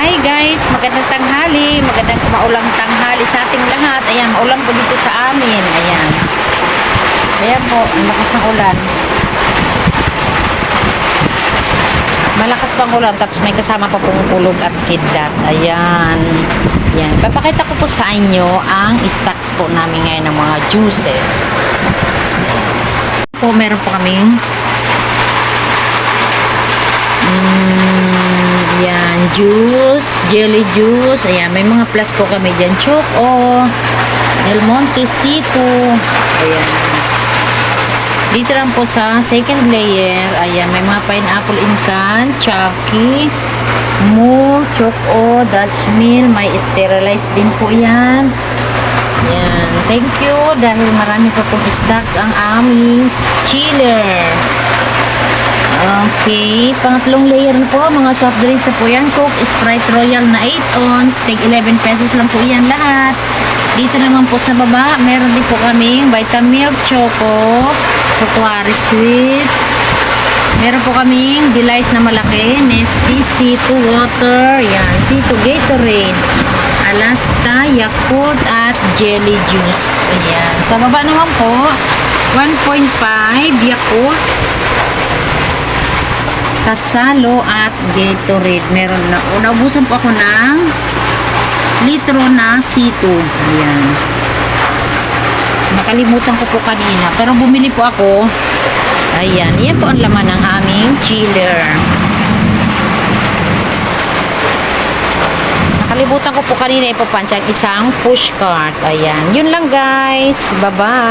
Hi guys, magandang tanghali, magandang maulang tanghali sa ating lahat. Ayan, maulan po dito sa amin. Ayan. Ayan po, ang lakas ng ulan. Malakas pang ulan, tapos may kasama pa pong ulog at kidlat. Ayan. Ayan. Papakita ko po sa inyo ang stocks po namin ngayon ng mga juices. Po, meron po kaming yan, juice, jelly juice. Ayan, may mga plus po kami dyan. Choco, Del Monte, Cito. Ayan. Dito lang po sa second layer. Ayan, may mga pineapple in can, Chucky, Moo, Choco, Dutch Mill. May sterilized din po yan. Ayan. Thank you dahil marami pa pong stocks ang aming chiller. Okay, pangatlong layer na po, mga soft drinks na po yan. Coke, Sprite Royal na 8 ounce, take 11 pesos lang po yan lahat. Dito naman po sa baba, meron din po kaming Vitamilk Choco, Cocoa Sweet. Meron po kaming Delight na malaki, Nestea, Cito Water, yan, Cito Gatorade, Alaska, Yakult, at Jelly Juice. Ayan. Sa baba naman po, 1.5 Yakult, Kasalo, at Gatorade. Meron na. Naubusan po ako ng litro na Cito. Ayan. Nakalimutan ko po kanina. Pero bumili po ako. Ayan. Yan po ang laman ng aming chiller. Nakalimutan ko po kanina ipapunch ang isang push cart. Ayan. Yun lang guys. Bye-bye.